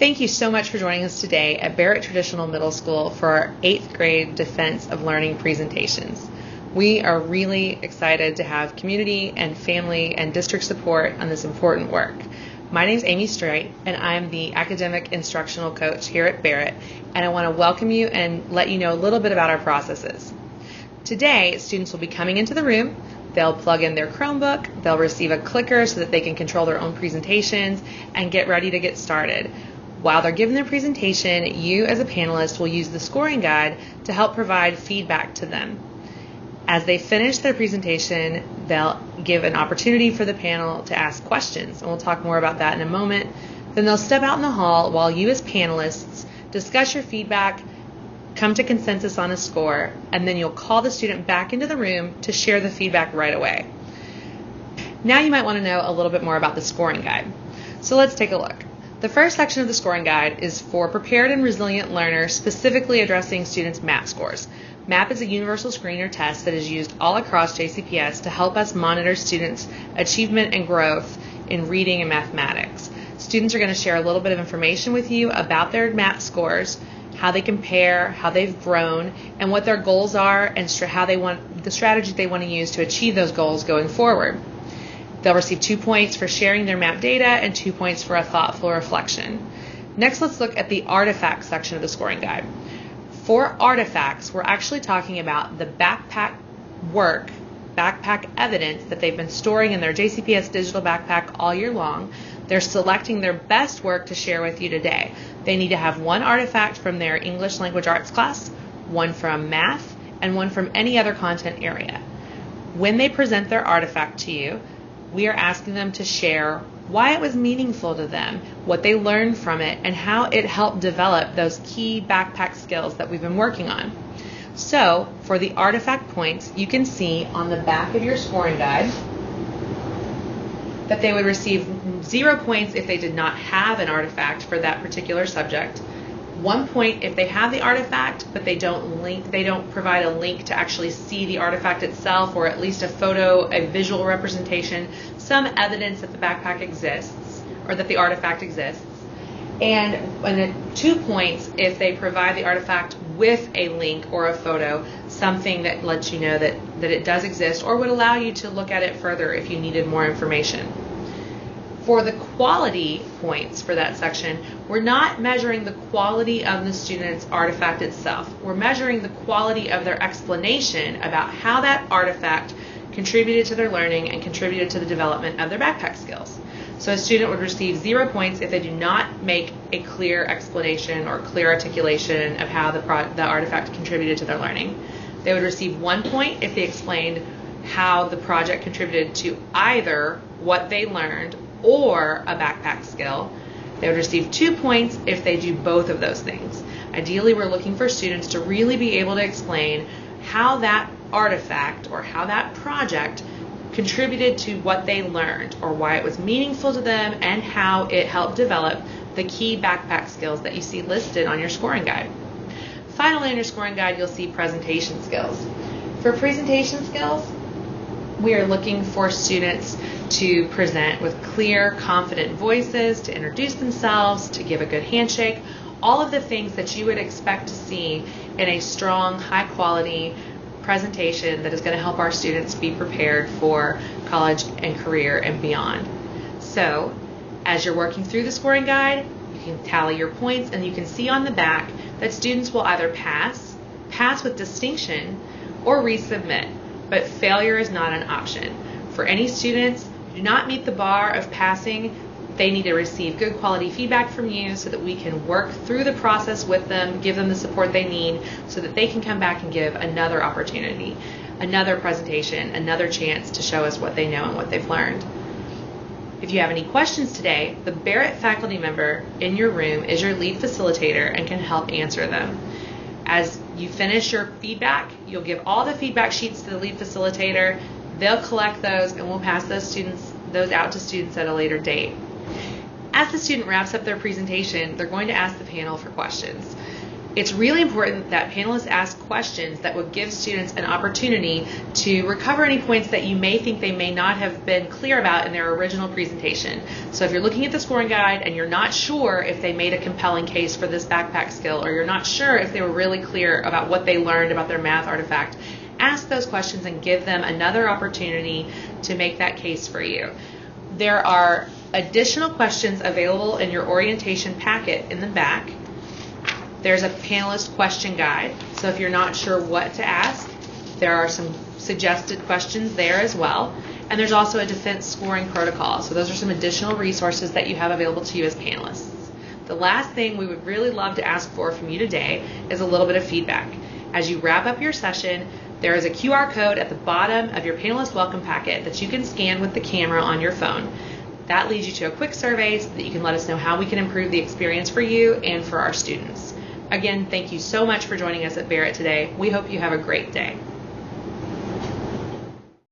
Thank you so much for joining us today at Barret Traditional Middle School for our 8th grade Defense of Learning presentations. We are really excited to have community and family and district support on this important work. My name is Amy Straight, and I'm the Academic Instructional Coach here at Barret, and I want to welcome you and let you know a little bit about our processes. Today, students will be coming into the room. They'll plug in their Chromebook, they'll receive a clicker so that they can control their own presentations and get ready to get started. While they're giving their presentation, you as a panelist will use the scoring guide to help provide feedback to them. As they finish their presentation, they'll give an opportunity for the panel to ask questions, and we'll talk more about that in a moment. Then they'll step out in the hall while you as panelists discuss your feedback, come to consensus on a score, and then you'll call the student back into the room to share the feedback right away. Now you might want to know a little bit more about the scoring guide. So let's take a look. The first section of the scoring guide is for prepared and resilient learners, specifically addressing students' MAP scores. MAP is a universal screener test that is used all across JCPS to help us monitor students' achievement and growth in reading and mathematics. Students are going to share a little bit of information with you about their MAP scores, how they compare, how they've grown, and what their goals are, and how they want the strategy they want to use to achieve those goals going forward. They'll receive 2 points for sharing their MAP data and 2 points for a thoughtful reflection. Next, let's look at the artifacts section of the scoring guide. For artifacts, we're actually talking about the backpack work, backpack evidence that they've been storing in their JCPS digital backpack all year long. They're selecting their best work to share with you today. They need to have one artifact from their English Language Arts class, one from math, and one from any other content area. When they present their artifact to you, we are asking them to share why it was meaningful to them, what they learned from it, and how it helped develop those key backpack skills that we've been working on. So, for the artifact points, you can see on the back of your scoring guide that they would receive 0 points if they did not have an artifact for that particular subject, 1 point if they have the artifact but they don't provide a link to actually see the artifact itself, or at least a photo, a visual representation, some evidence that the backpack exists or that the artifact exists, and 2 points if they provide the artifact with a link or a photo, something that lets you know that it does exist or would allow you to look at it further if you needed more information. For the quality points for that section, we're not measuring the quality of the student's artifact itself. We're measuring the quality of their explanation about how that artifact contributed to their learning and contributed to the development of their backpack skills. So a student would receive 0 points if they do not make a clear explanation or clear articulation of how the artifact contributed to their learning. They would receive 1 point if they explained how the project contributed to either what they learned or a backpack skill. They would receive 2 points if they do both of those things. Ideally, we're looking for students to really be able to explain how that artifact or how that project contributed to what they learned, or why it was meaningful to them, and how it helped develop the key backpack skills that you see listed on your scoring guide. Finally, on your scoring guide, you'll see presentation skills. For presentation skills, we are looking for students to present with clear, confident voices, to introduce themselves, to give a good handshake, all of the things that you would expect to see in a strong, high-quality presentation that is going to help our students be prepared for college and career and beyond. So, as you're working through the scoring guide, you can tally your points, and you can see on the back that students will either pass with distinction, or resubmit, but failure is not an option. For any students who do not meet the bar of passing, they need to receive good quality feedback from you so that we can work through the process with them, give them the support they need so that they can come back and give another opportunity, another presentation, another chance to show us what they know and what they've learned. If you have any questions today, the Barret faculty member in your room is your lead facilitator and can help answer them. As you finish your feedback, you'll give all the feedback sheets to the lead facilitator. They'll collect those, and we'll pass those out to students at a later date. As the student wraps up their presentation, they're going to ask the panel for questions. It's really important that panelists ask questions that would give students an opportunity to recover any points that you may think they may not have been clear about in their original presentation. So if you're looking at the scoring guide and you're not sure if they made a compelling case for this backpack skill, or you're not sure if they were really clear about what they learned about their math artifact, ask those questions and give them another opportunity to make that case for you. There are additional questions available in your orientation packet in the back. There's a panelist question guide, so if you're not sure what to ask, there are some suggested questions there as well. And there's also a defense scoring protocol, so those are some additional resources that you have available to you as panelists. The last thing we would really love to ask for from you today is a little bit of feedback. As you wrap up your session, there is a QR code at the bottom of your panelist welcome packet that you can scan with the camera on your phone. That leads you to a quick survey so that you can let us know how we can improve the experience for you and for our students. Again, thank you so much for joining us at Barret today. We hope you have a great day.